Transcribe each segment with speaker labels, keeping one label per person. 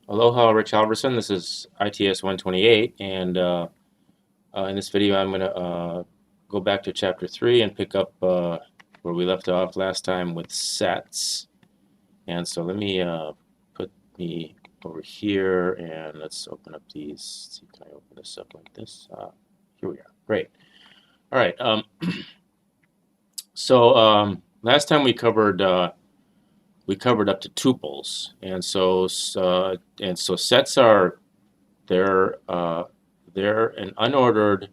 Speaker 1: Aloha, Rich Halverson. This is ITS128, and in this video, I'm going to go back to Chapter 3 and pick up where we left off last time with sets. And so let me put me over here, and let's open up these. Let's see, can I open this up like this? Here we are. Great. All right. So last time we covered up to tuples, and so sets are they're they're an unordered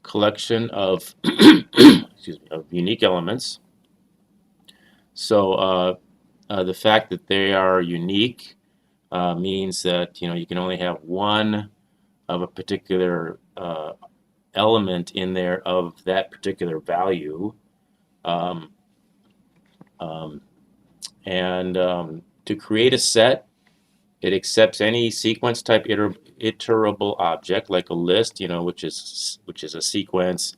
Speaker 1: collection of excuse me, of unique elements. So the fact that they are unique means that you can only have one of a particular element in there of that particular value. Um, um, and to create a set, it accepts any sequence type iterable object like a list, which is a sequence.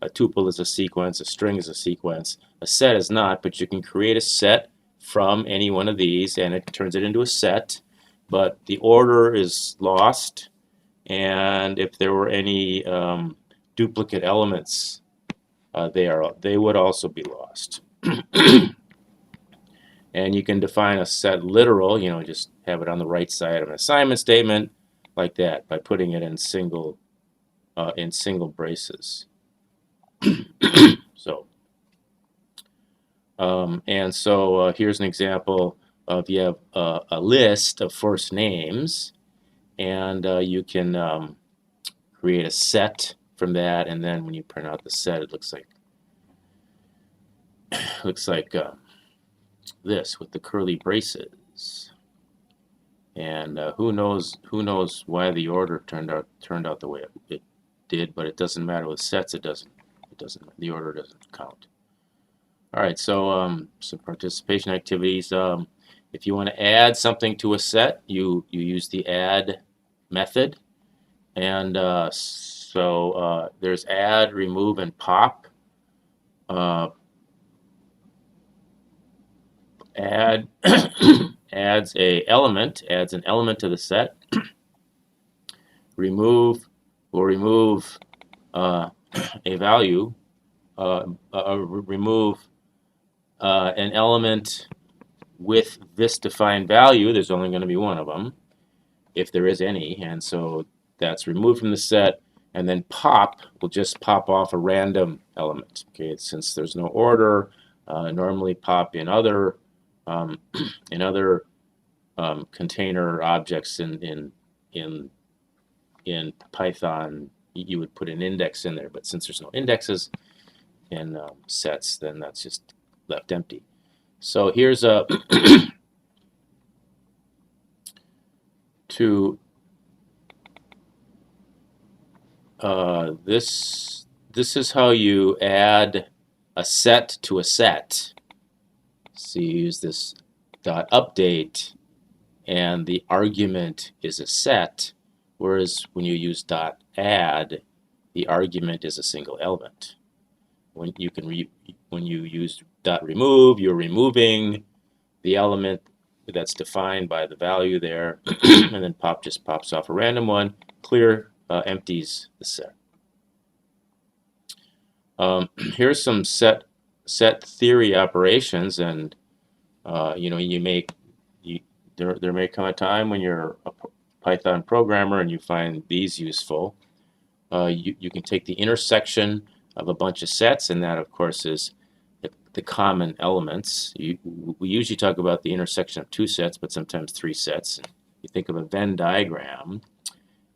Speaker 1: A tuple is a sequence. A string is a sequence. A set is not, but you can create a set from any one of these, and it turns it into a set. But the order is lost, and if there were any duplicate elements, they would also be lost. And you can define a set literal, just have it on the right side of an assignment statement like that by putting it in single braces. So, here's an example of you have a list of first names, and you can create a set from that, and then when you print out the set, it looks like this with the curly braces. And who knows why the order turned out the way it did, but it doesn't matter with sets. It doesn't the order doesn't count. All right, so some participation activities. If you want to add something to a set, you use the add method, and there's add, remove, and pop. Add adds an element to the set. Remove will remove a value. Remove an element with this defined value. There's only going to be one of them, if there is any, and so that's removed from the set. And then pop will just pop off a random element. Okay, since there's no order, normally pop in other container objects in Python, you would put an index in there, but since there's no indexes in sets, then that's just left empty. So here's a this is how you add a set to a set. So you use this dot update, and the argument is a set, whereas when you use dot add, the argument is a single element. When you use dot remove, you're removing the element that's defined by the value there, and then pop just pops off a random one. Clear empties the set. Here's some set theory operations, and there may come a time when you're a Python programmer and you find these useful. You can take the intersection of a bunch of sets, and that of course is the common elements. We usually talk about the intersection of two sets, but sometimes three sets. You think of a Venn diagram,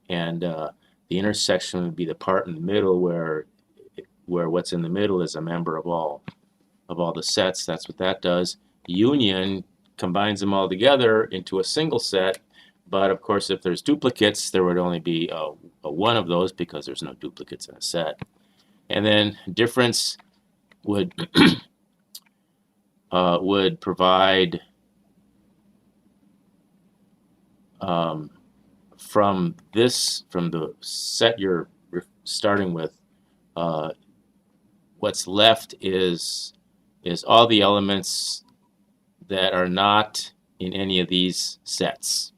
Speaker 1: and the intersection would be the part in the middle where what's in the middle is a member of all the sets. That's what that does. Union combines them all together into a single set, but of course if there's duplicates, there would only be a one of those because there's no duplicates in a set. And then difference would would provide from the set you're starting with, what's left is all the elements that are not in any of these sets.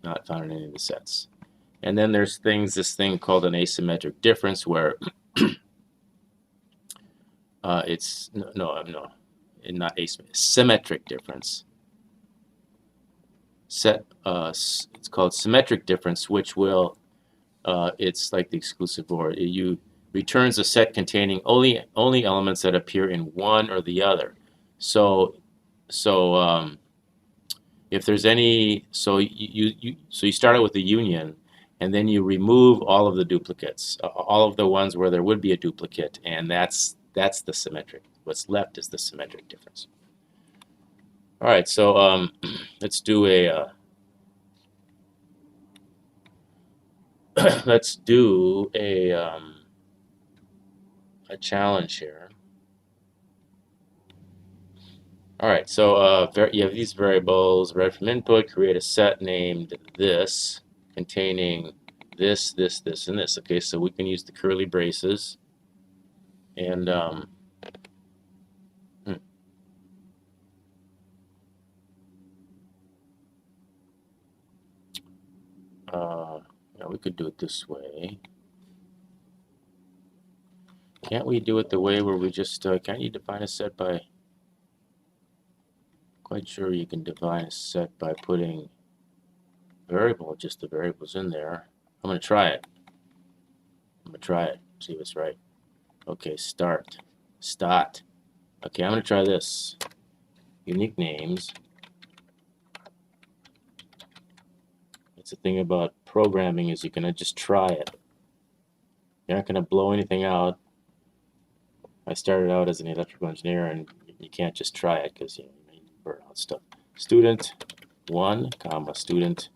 Speaker 1: Not found in any of the sets. And then there's this thing called an asymmetric difference where it's not asymmetric, symmetric difference. It's called symmetric difference, which will it's like the exclusive OR. You returns a set containing only elements that appear in one or the other. So if there's any, so you start out with the union, and then you remove all of the duplicates, all of the ones where there would be a duplicate, and that's the symmetric. What's left is the symmetric difference. All right, so let's do a let's do a challenge here. All right, so you have these variables read from input. Create a set named this, containing this, this, this, and this. Okay, so we can use the curly braces, and yeah, we could do it this way. Can't we do it the way where we just can't you define a set by? Quite sure you can define a set by putting just the variables in there. I'm gonna try it. See if it's right. Okay, start. Okay, I'm gonna try this. Unique names. That's the thing about programming, is you're gonna just try it. You're not gonna blow anything out. I started out as an electrical engineer, and you can't just try it because you burn out stuff. Student 1, comma, student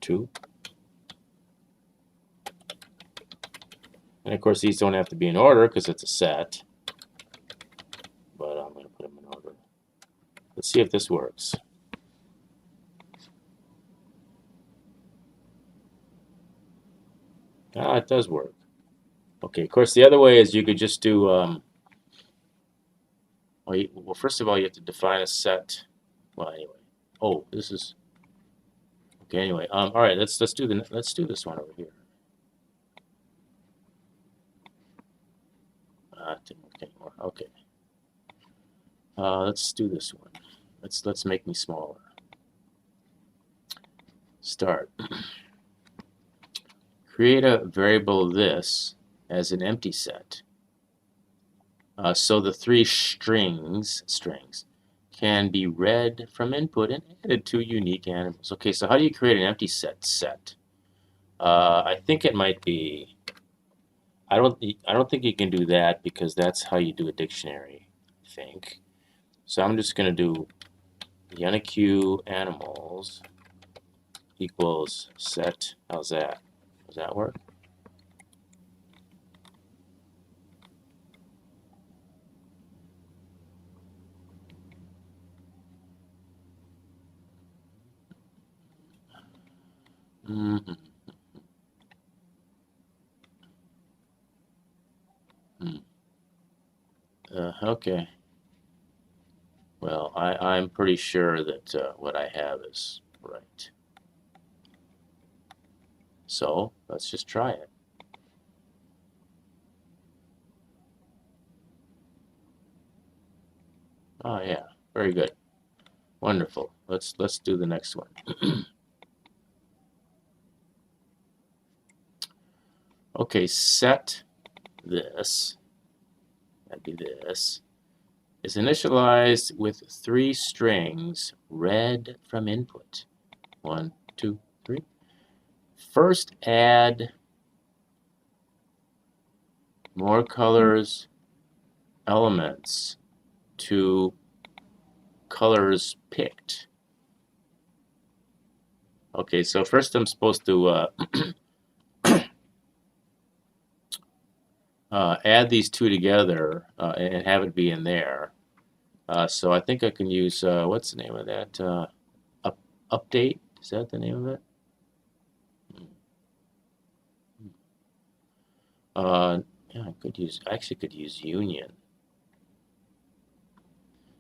Speaker 1: 2. And of course, these don't have to be in order because it's a set. But I'm going to put them in order. Let's see if this works. Ah, it does work. Okay, of course, the other way is you could just do, well, first of all, you have to define a set. Well, anyway. Oh, this is, okay, anyway. All right, let's do this one over here. Didn't work anymore. Okay. Let's do this one. Let's make me smaller. Start. Create a variable this as an empty set. So the three strings can be read from input and added to unique animals. Okay, so how do you create an empty set? I think it might be. I don't think you can do that because that's how you do a dictionary, I think. So I'm just going to do uniq animals equals set. How's that? Does that work? Mm-hmm. Okay. Well, I'm pretty sure that what I have is right. So let's just try it. Oh yeah, very good. Wonderful. Let's do the next one. Okay, set this, that'd be this, is initialized with 3 strings read from input. 1, 2, 3. First add more colors elements to colors picked. Okay, so first I'm supposed to add these two together and have it be in there. So I think I can use, what's the name of that? Update? Is that the name of it? Yeah, I actually could use union.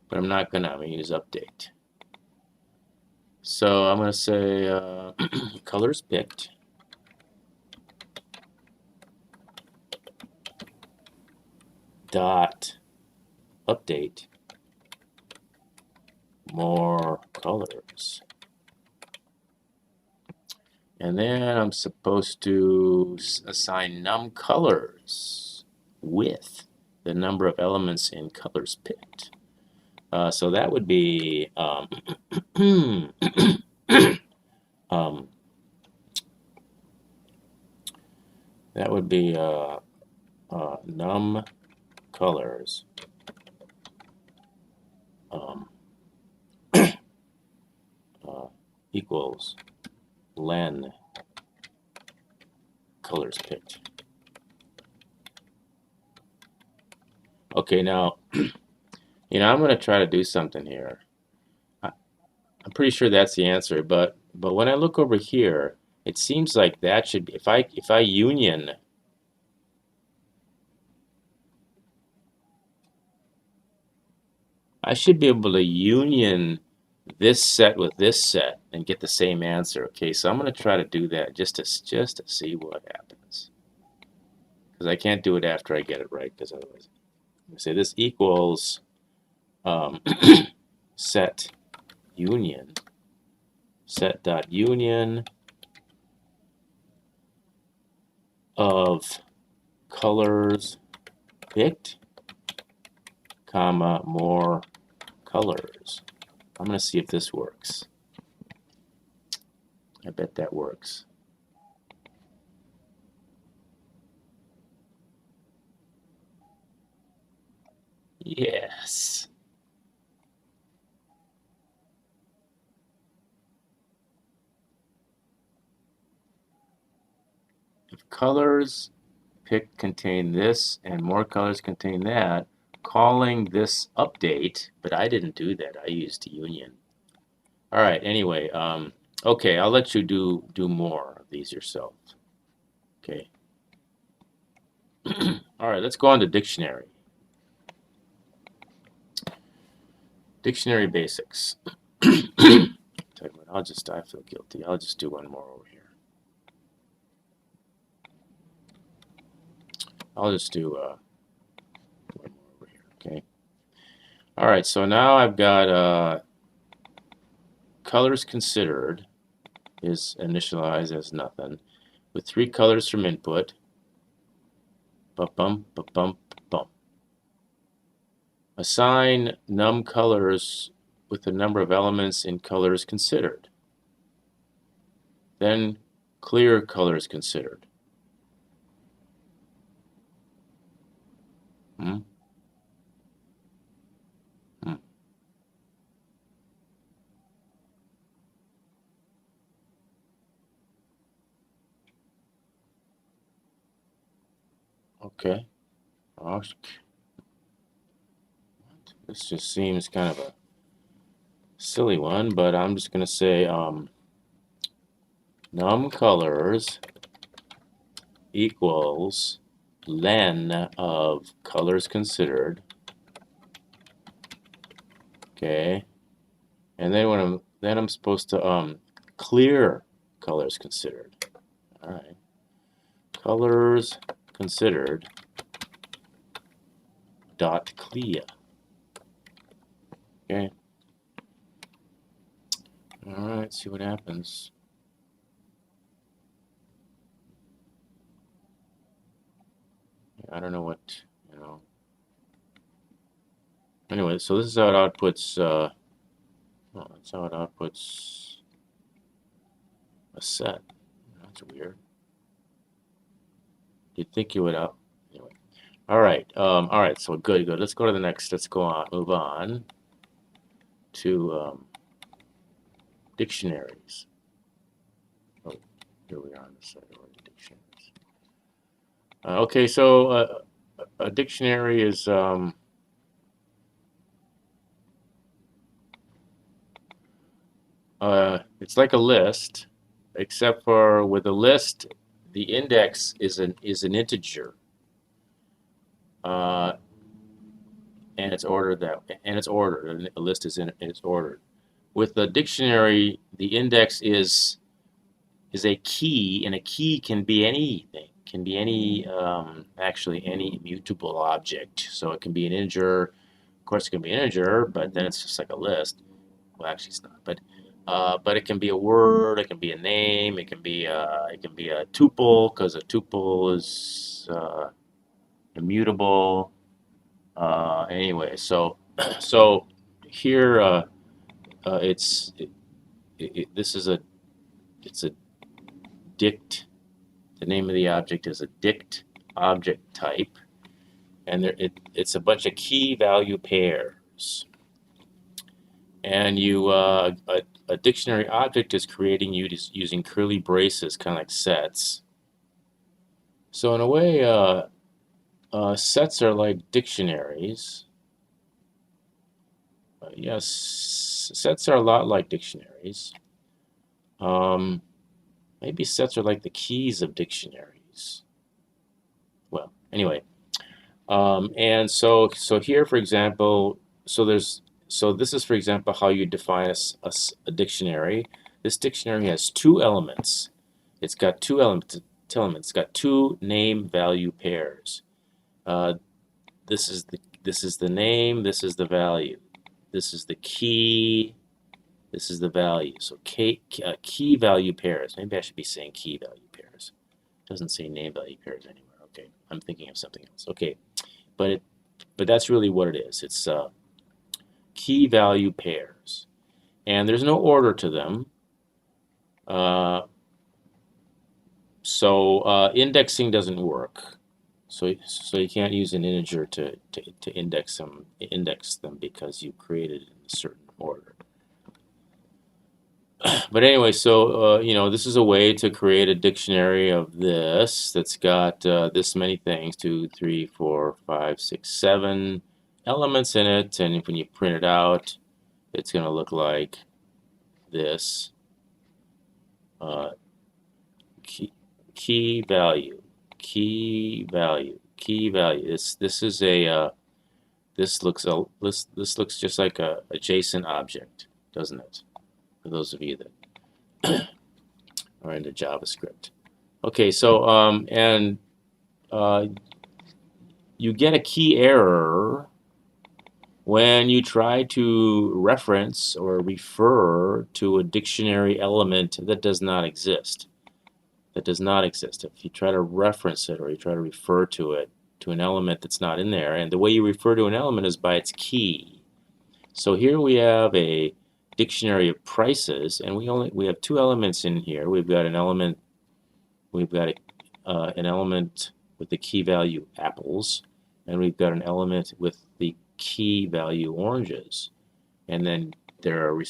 Speaker 1: But I'm not gonna, I'm gonna use update. So I'm going to say colors picked dot update more colors. And then I'm supposed to assign num colors with the number of elements in colors picked. So that would be um, that would be num colors um, equals len colors picked. Okay, now, I'm going to try to do something here. I'm pretty sure that's the answer, but when I look over here, it seems like that should be, if I union I should be able to union this set with this set and get the same answer. Okay, so I'm going to try to do that just to see what happens. Because I can't do it after I get it right, because otherwise, I'm going to say this equals set union, set dot union of colors picked, comma, more colors. I'm going to see if this works. I bet that works. Yes. If colors picked contain this and more colors contain that, calling this update, but I didn't do that. I used union. All right, anyway, okay, I'll let you do more of these yourself. Okay. All right, let's go on to dictionary. Dictionary basics. I feel guilty. I'll just do one more over here. I'll just do one more over here, okay? All right, so now I've got colors considered is initialized as nothing, with 3 colors from input. Ba-bum, ba-bum, ba-bum. Assign num colors with the number of elements in colors considered. Then clear colors considered. Hmm? Hmm. Okay. This just seems kind of a silly one, but I'm just going to say num colors equals len of colors considered. Okay. And then I'm supposed to clear colors considered. All right. Colors considered dot clear. Okay. All right, see what happens. I don't know what, Anyway, so this is how it outputs, that's how it outputs a set. That's weird. You'd think you would out, anyway. All right, so good. Let's go to the next, move on to dictionaries. Oh, here we are on the side of dictionaries. Okay, so a dictionary is it's like a list, except for with a list, the index is an integer, and it's ordered and a list is ordered. with the dictionary, the index is a key, and a key can be anything. Can be any actually any immutable object. So it can be an integer. Of course, it can be an integer, but then it's just like a list. Well, actually, it's not. But it can be a word. It can be a name. It can be a tuple, because a tuple is immutable. Anyway, so so here this is a it's a dict. The name of the object is a dict object type, and it's a bunch of key value pairs. And a dictionary object is creating using curly braces, kind of like sets. So in a way, sets are like dictionaries. Yes, sets are a lot like dictionaries. Maybe sets are like the keys of dictionaries. Well, anyway, and so here, for example, so this is, for example, how you define a dictionary. This dictionary has two elements. It's got two elements. It's got two name value pairs. Uh, this is the name. This is the value. This is the key. This is the value. So key value pairs. Maybe I should be saying key value pairs. It doesn't say name value pairs anywhere. Okay, I'm thinking of something else. Okay, but that's really what it is. It's key value pairs, and there's no order to them. So indexing doesn't work. So you can't use an integer to index them because you created it in a certain order. But anyway, so this is a way to create a dictionary of this that's got this many things, 2, 3, 4, 5, 6, 7 elements in it, and when you print it out, it's going to look like this. Key value, key value, key value. This looks just like a JSON object, doesn't it? For those of you that are into JavaScript. Okay, so you get a key error when you try to reference or refer to a dictionary element that does not exist. If you try to reference it or you try to refer to it, to an element that's not in there, and the way you refer to an element is by its key. So here we have a dictionary of prices, and we have two elements in here. We've got an element with the key value apples, and we've got an element with the key value oranges, and then there are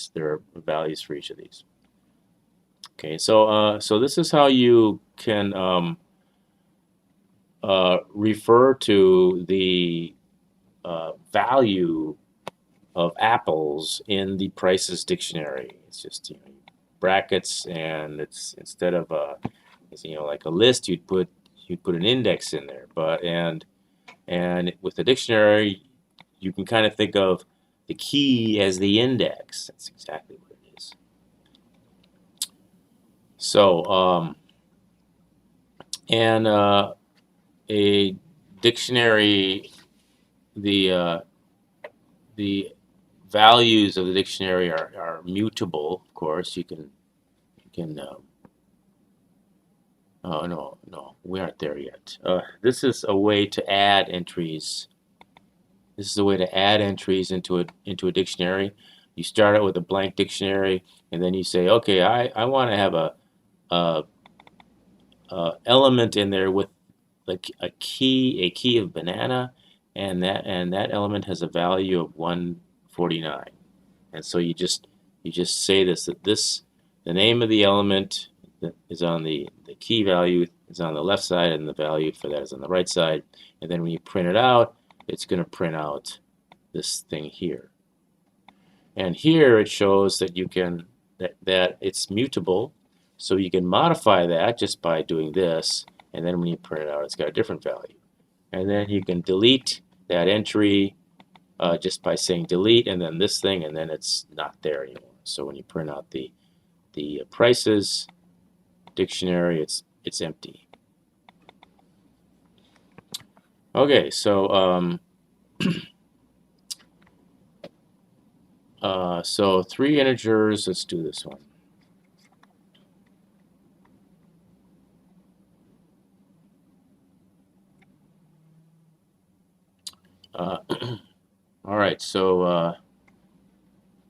Speaker 1: values for each of these. Okay, so this is how you can refer to the value of apples in the prices dictionary. It's just brackets, and it's instead of like a list, you'd put an index in there. And with the dictionary, you can kind of think of the key as the index. That's exactly what it is. So and a dictionary, the values of the dictionary are mutable. Of course, you can oh no, we aren't there yet. This is a way to add entries. This is a way to add entries into a dictionary. You start out with a blank dictionary, and then you say, okay, I want to have a element in there with like a key of banana, and that element has a value of 149. And so you just say that the name of the element that is on the key value is on the left side, and the value for that is on the right side. And then when you print it out, it's going to print out this thing here. And here it shows that you can that it's mutable, so you can modify that just by doing this, and then when you print it out, it's got a different value. And then you can delete that entry just by saying delete, and then this thing, and then it's not there anymore. So when you print out the prices dictionary, it's empty. Okay, so so 3 integers. Let's do this one. All right, so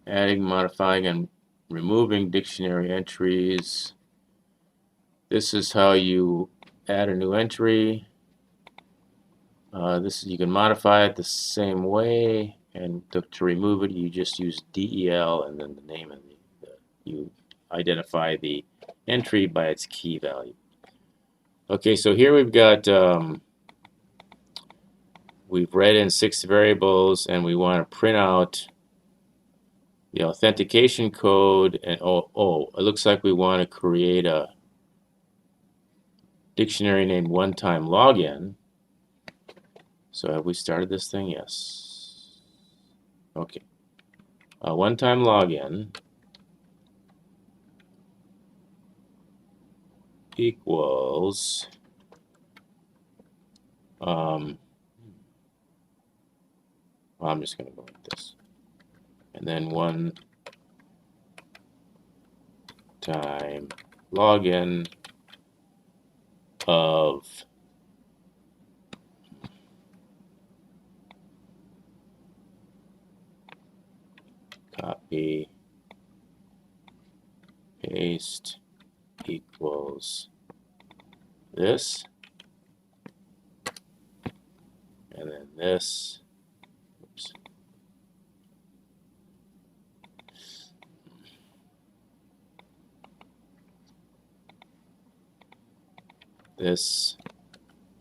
Speaker 1: adding, modifying, and removing dictionary entries. This is how you add a new entry. You can modify it the same way, and to remove it, you just use DEL and then the name of you identify the entry by its key value. Okay, so here we've got we've read in 6 variables, and we want to print out the authentication code. And it looks like we want to create a dictionary named one-time login. So have we started this thing? Yes. Okay. One-time login equals well, I'm just going to go with this. And then one-time login of copy, paste equals this, and then this. Oops. This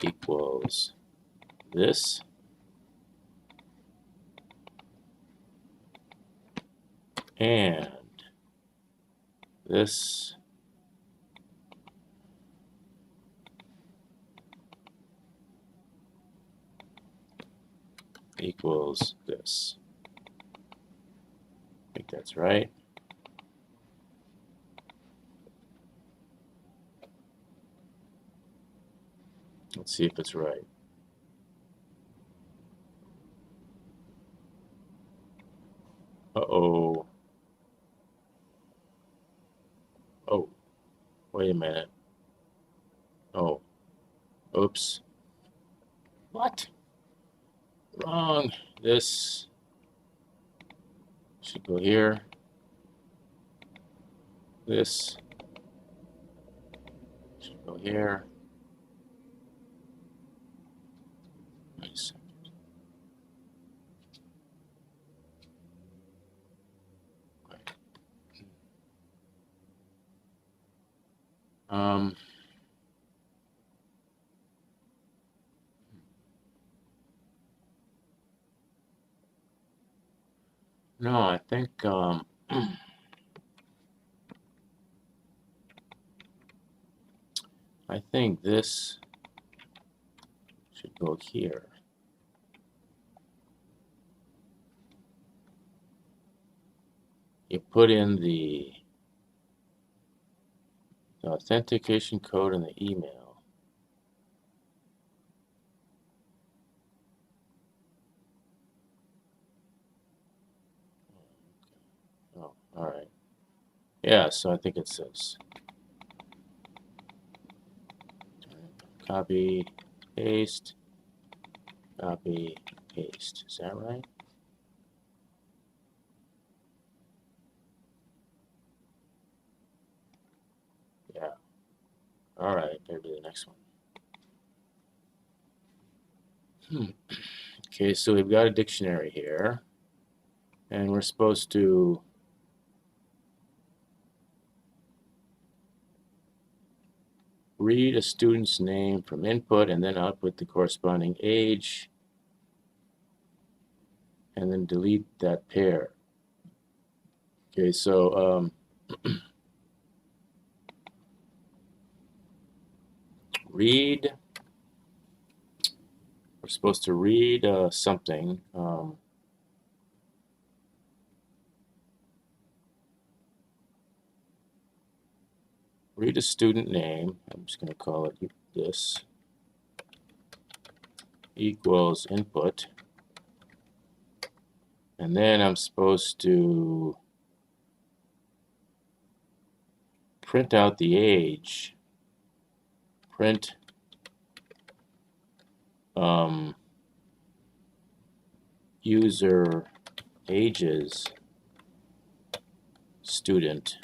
Speaker 1: equals this, and this equals this. I think that's right. Let's see if it's right. Uh-oh. Oh, wait a minute. Oh, oops. What? Wrong. This should go here. This should go here. Wait a second. No, I think I think this should go here. You put in the authentication code in the email. Oh, all right. Yeah, so I think it says copy, paste, copy, paste. Is that right? Yeah. All right, maybe the next one. Okay, so we've got a dictionary here, and we're supposed to read a student's name from input and then output the corresponding age, and then delete that pair. Okay, so read, we're supposed to read something. read a student name. I'm just going to call it this equals input. And then I'm supposed to print out the age. Print user ages student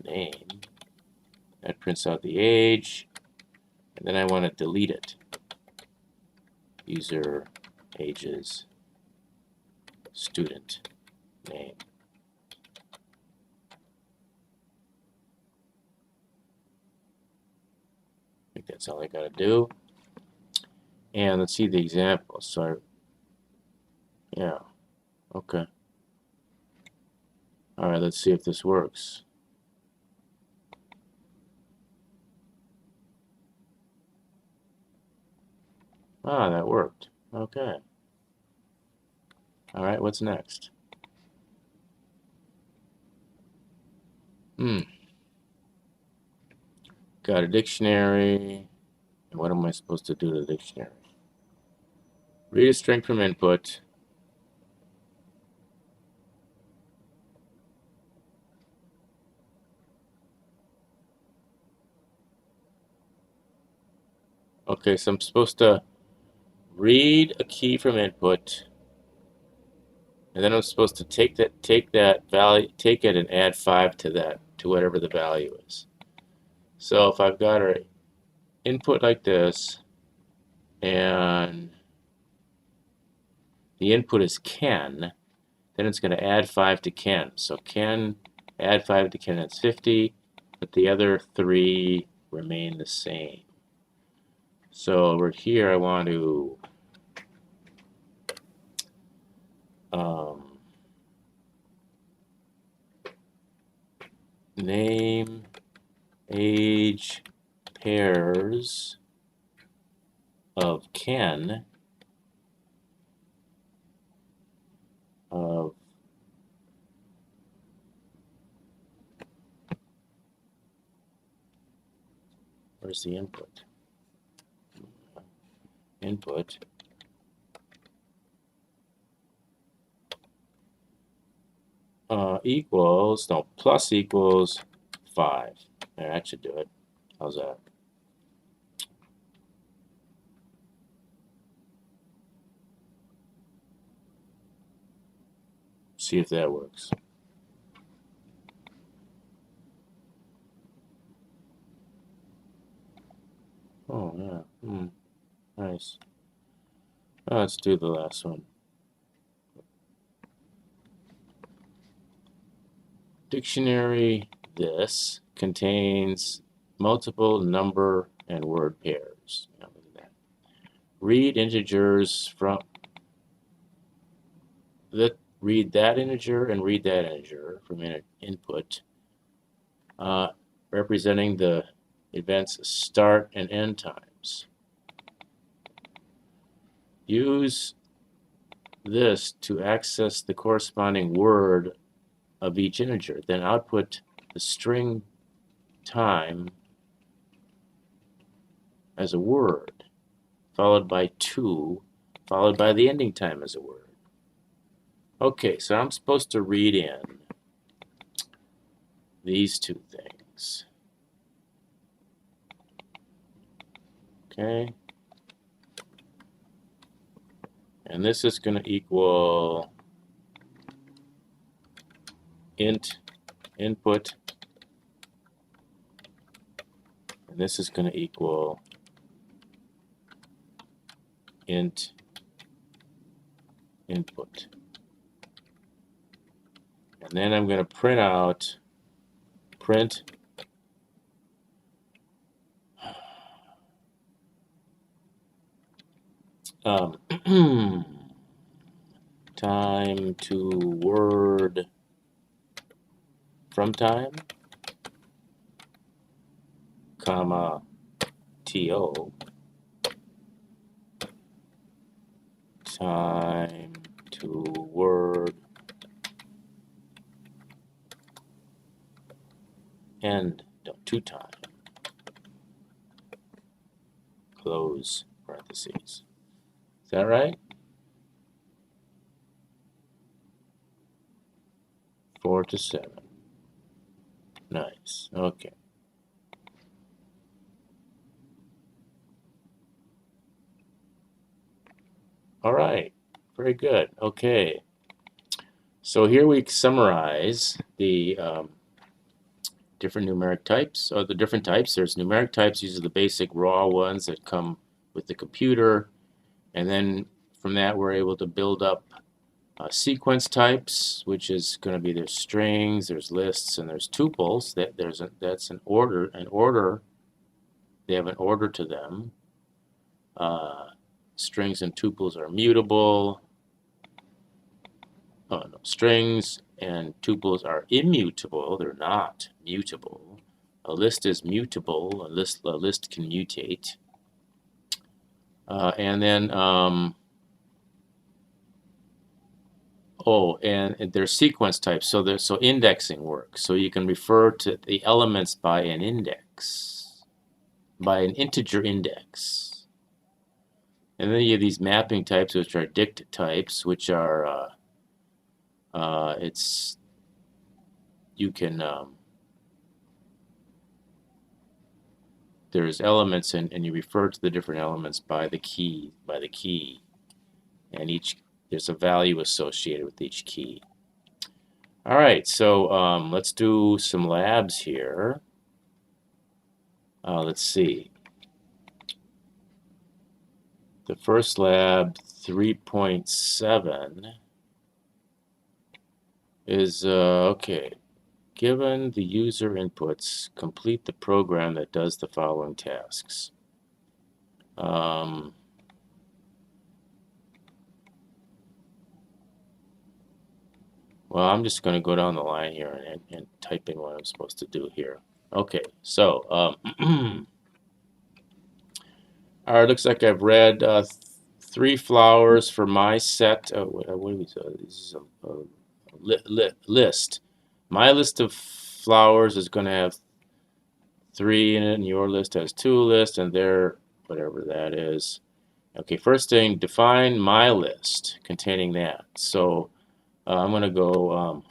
Speaker 1: name. That prints out the age, and then I want to delete it. User ages student name. I think that's all I got to do. And let's see the example. So, yeah, okay. All right, let's see if this works. Ah, that worked. Okay. All right, what's next? Got a dictionary. And what am I supposed to do to the dictionary? Read a string from input. Okay, so I'm supposed to read a key from input, and then I'm supposed to take that value, take it and add 5 to that, to whatever the value is. So if I've got an input like this, and the input is Ken, then it's going to add 5 to Ken. So Ken, add 5 to Ken, that's 50, but the other 3 remain the same. So over here, I want to name age pairs of Ken of where's the input? Input equals, no, plus equals 5. There, that should do it. How's that? See if that works. Oh, yeah. Nice. Let's do the last one. Dictionary this contains multiple number and word pairs. Now, look at that. Read integers from read that integer and read that integer from input, representing the event's start and end times. Use this to access the corresponding word of each integer. Then output the string time as a word, followed by 2, followed by the ending time as a word. Okay, so I'm supposed to read in these two things. Okay. And this is going to equal int input. And this is going to equal int input. And then I'm going to print out print time to word from time, comma, TO, time to word end no, 2 time, close parentheses. Is that right? 4 to 7. Nice. Okay. All right. Very good. Okay. So here we summarize the different numeric types, or the different types. There's numeric types. These are the basic raw ones that come with the computer. And then from that, we're able to build up sequence types, which is going to be there's strings, there's lists, and there's tuples. That's an order. They have an order to them. Strings and tuples are mutable. Oh, no, strings and tuples are immutable. They're not mutable. A list is mutable. A list can mutate. And then and there's sequence types. So indexing works. So you can refer to the elements by an index, by an integer index. And then you have these mapping types, which are dict types, which are there's elements and you refer to the different elements by the key, and there's a value associated with each key. All right, so let's do some labs here. Let's see. The first lab, 3.7, is okay. Given the user inputs, complete the program that does the following tasks. Well, I'm just going to go down the line here and type in what I'm supposed to do here. Okay, so all right, looks like I've read 3 flowers for my set. What do we say? This is a list. My list of flowers is going to have 3 in it, and your list has 2 lists, and there, whatever that is. Okay, first thing, define my list containing that. So I'm going to go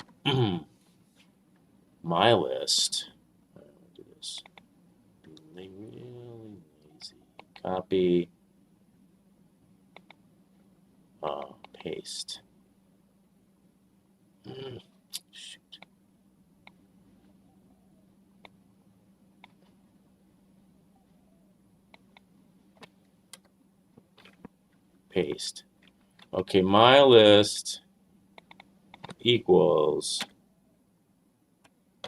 Speaker 1: my list. Do this. Really lazy. Copy. Paste. Shoot. Paste. Okay, my list equals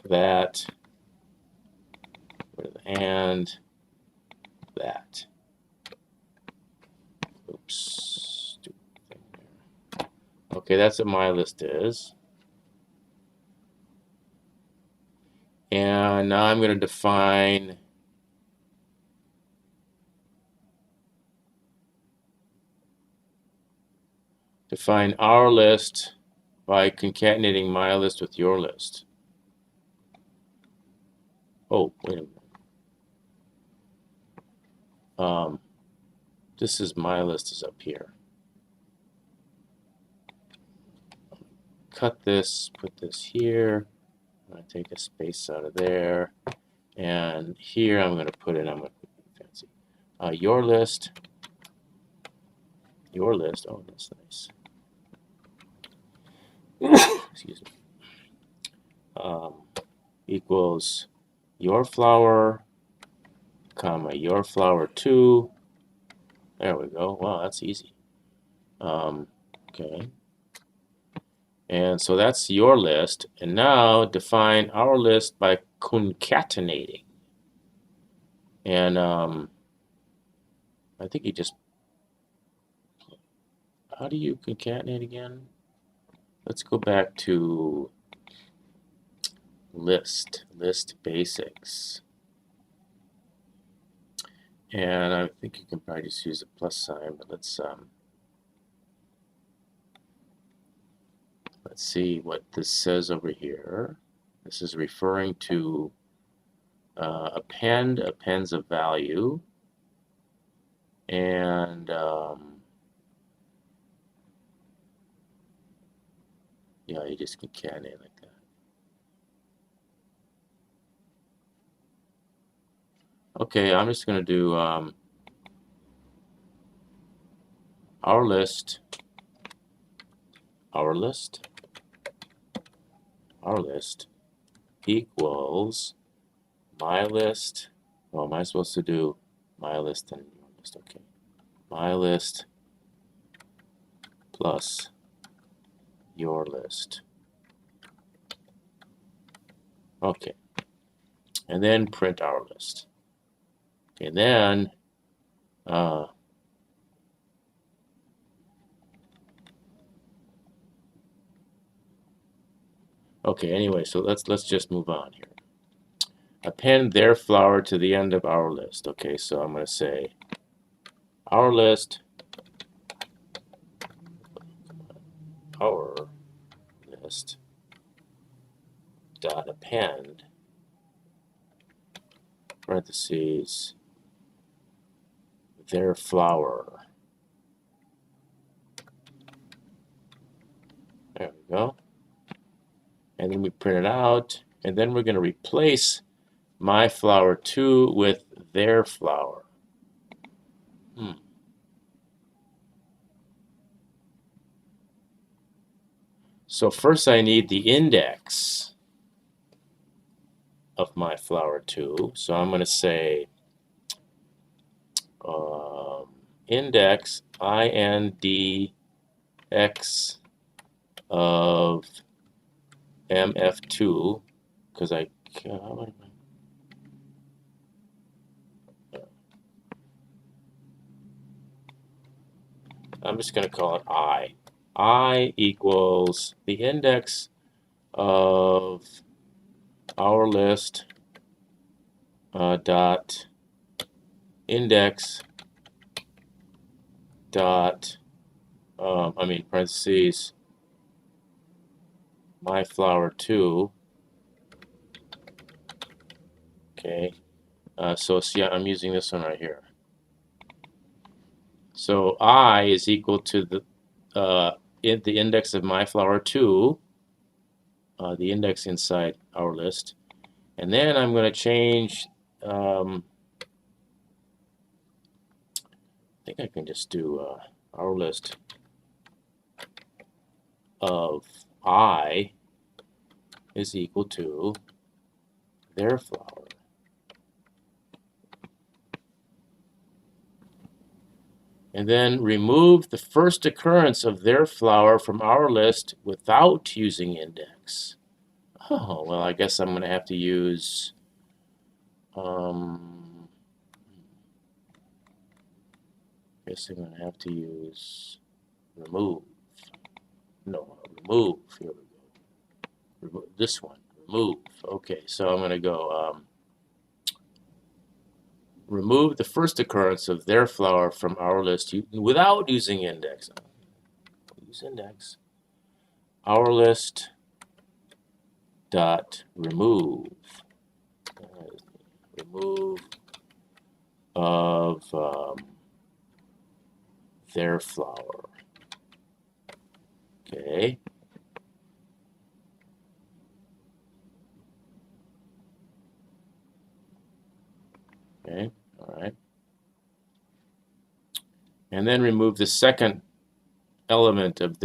Speaker 1: that and that. Oops. Stupid thing there. Okay, that's what my list is. And now I'm going to define our list by concatenating my list with your list. Oh, wait a minute. This is my list is up here. Cut this, put this here. I'm going to take a space out of there. And here I'm going to put in, I'm going to put fancy. Your list. Oh, that's nice. Excuse me. Equals your flower, comma, your flower 2. There we go. Wow, that's easy. Okay. And so that's your list. And now define our list by concatenating. And I think you just, how do you concatenate again? Let's go back to list basics. And I think you can probably just use a plus sign, but let's see what this says over here. This is referring to appends a value, and yeah, you just concatenate like that. Okay, I'm just going to do our list equals my list. Oh, am I supposed to do my list and your list? Okay. My list plus your list. Okay. And then print our list. And then okay, anyway, so let's just move on here. Append their flower to the end of our list. Okay, so I'm going to say our list dot append parentheses their flower. There we go. And then we print it out, and then we're going to replace my flower 2 with their flower. So first I need the index of my flower 2. So I'm going to say index INDX of MF2, because I'm just going to call it I. I equals the index of our list dot index dot parentheses my flower 2. Okay, so see, I'm using this one right here. So I is equal to the index of my flower 2, the index inside our list, and then I'm going to change. I think I can just do our list of I is equal to their flower. And then remove the first occurrence of their flower from our list without using index. Oh, well, I guess I'm going to have to use remove. No, remove. Here we go. Remove this one. Remove. Okay, so I'm going to go remove the first occurrence of their flower from our list without using index. Use index. Our list dot remove. Remove of their flower. Okay. Okay, all right. And then remove the second element of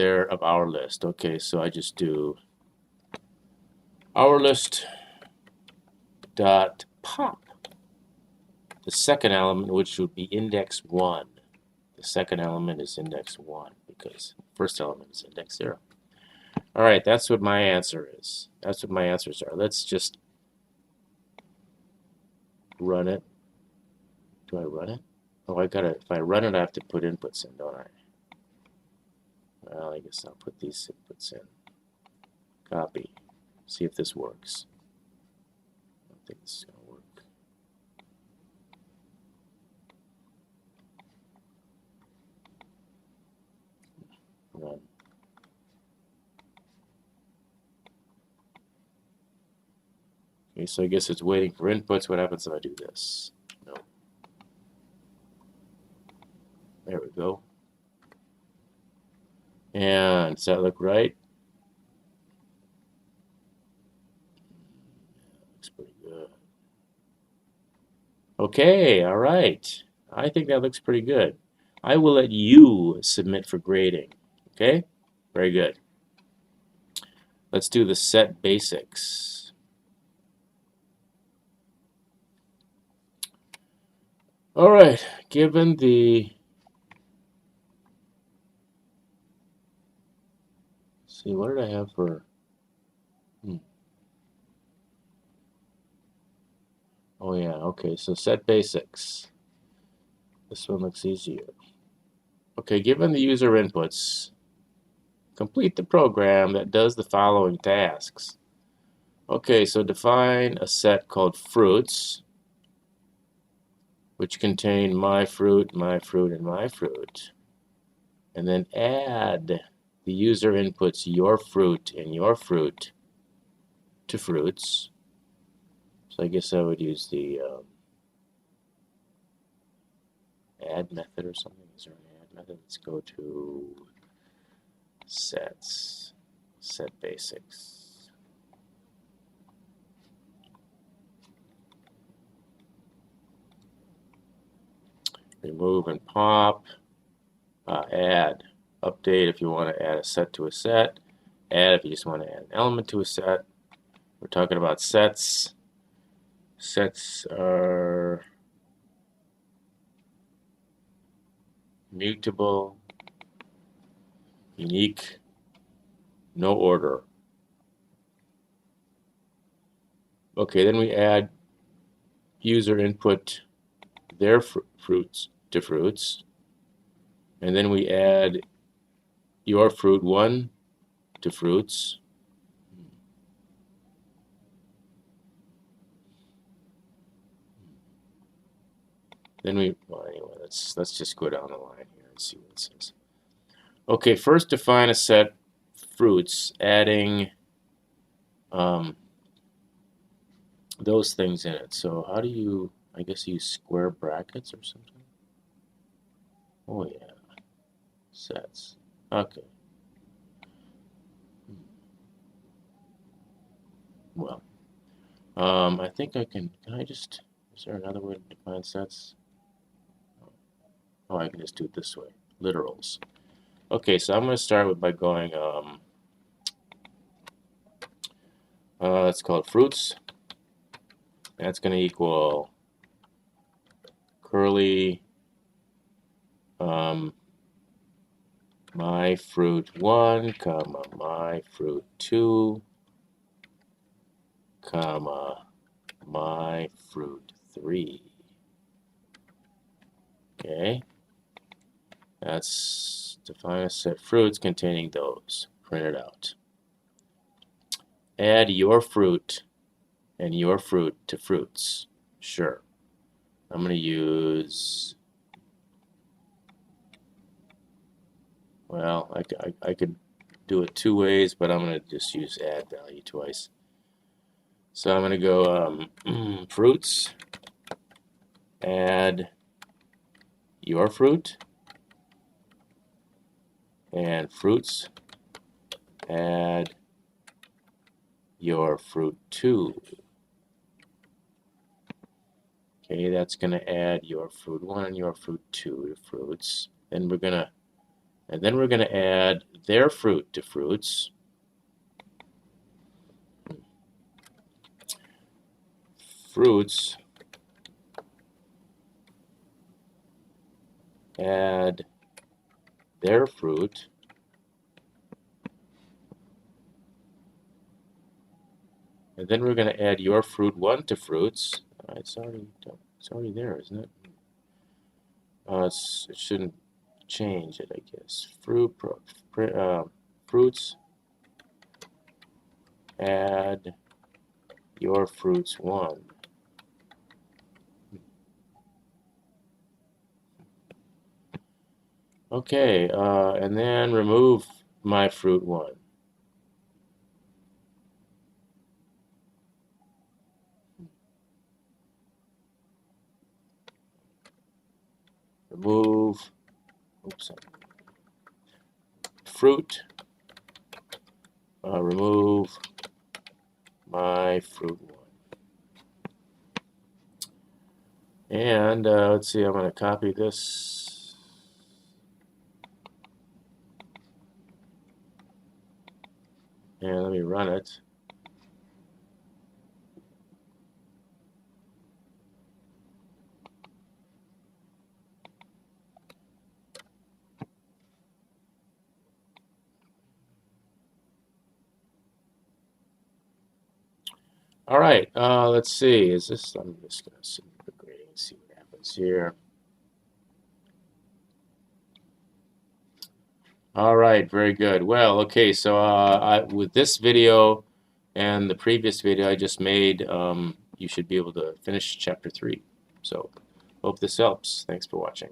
Speaker 1: our list. Okay, so I just do our list dot pop the second element, which would be index 1. The second element is index 1 because the first element is index 0. All right, that's what my answer is. That's what my answers are. Let's just run it. Do I run it? Oh, if I run it, I have to put inputs in, don't I? Well, I guess I'll put these inputs in. Copy. See if this works. I don't think this is going to work. Run. Okay, so I guess it's waiting for inputs. What happens if I do this? No. There we go. And does that look right? Looks pretty good. Okay, all right. I think that looks pretty good. I will let you submit for grading. Okay? Very good. Let's do the set basics. All right, given the, let's see, what did I have for, oh yeah, okay, so set basics. This one looks easier. Okay, given the user inputs, complete the program that does the following tasks. Okay, so define a set called fruits, which contain my fruit, and my fruit. And then add the user inputs your fruit and your fruit to fruits. So I guess I would use the add method or something. Is there an add method? Let's go to sets, set basics. Remove and pop, add, update if you want to add a set to a set, add if you just want to add an element to a set. We're talking about sets. Sets are mutable, unique, no order. Okay, then we add user input their fruits to fruits, and then we add your fruit 1 to fruits. Then well, anyway, let's just go down the line here and see what it says. Okay, first define a set fruits, adding those things in it. So how do you, I guess, use square brackets or something? Oh yeah, sets. Okay. Well, I think I can I just, is there another way to define sets? Oh, I can just do it this way, literals. Okay, so I'm going to start with by going, let's call it fruits. That's going to equal curly my fruit 1, comma, my fruit 2, comma, my fruit 3. Okay, that's define a set fruits containing those. Print it out. Add your fruit and your fruit to fruits. Sure. I'm going to use, well, I could do it 2 ways, but I'm going to just use add value twice. So I'm going to go fruits, add your fruit, and fruits, add your fruit 2. Okay, that's going to add your fruit 1 and your fruit 2 to fruits. Then we're going to add their fruit to fruits. Fruits, add their fruit, and then we're going to add your fruit 1 to fruits. It's already there, isn't it? It shouldn't change it, I guess. Fruits, add your fruits 1. Okay, and then remove my fruit 1. remove, oops, fruit, remove my fruit one. And let's see, I'm going to copy this. And let me run it. All right, let's see. Is this? I'm just going to submit the grading and see what happens here. All right, very good. Well, okay, so with this video and the previous video I just made, you should be able to finish chapter 3. So, hope this helps. Thanks for watching.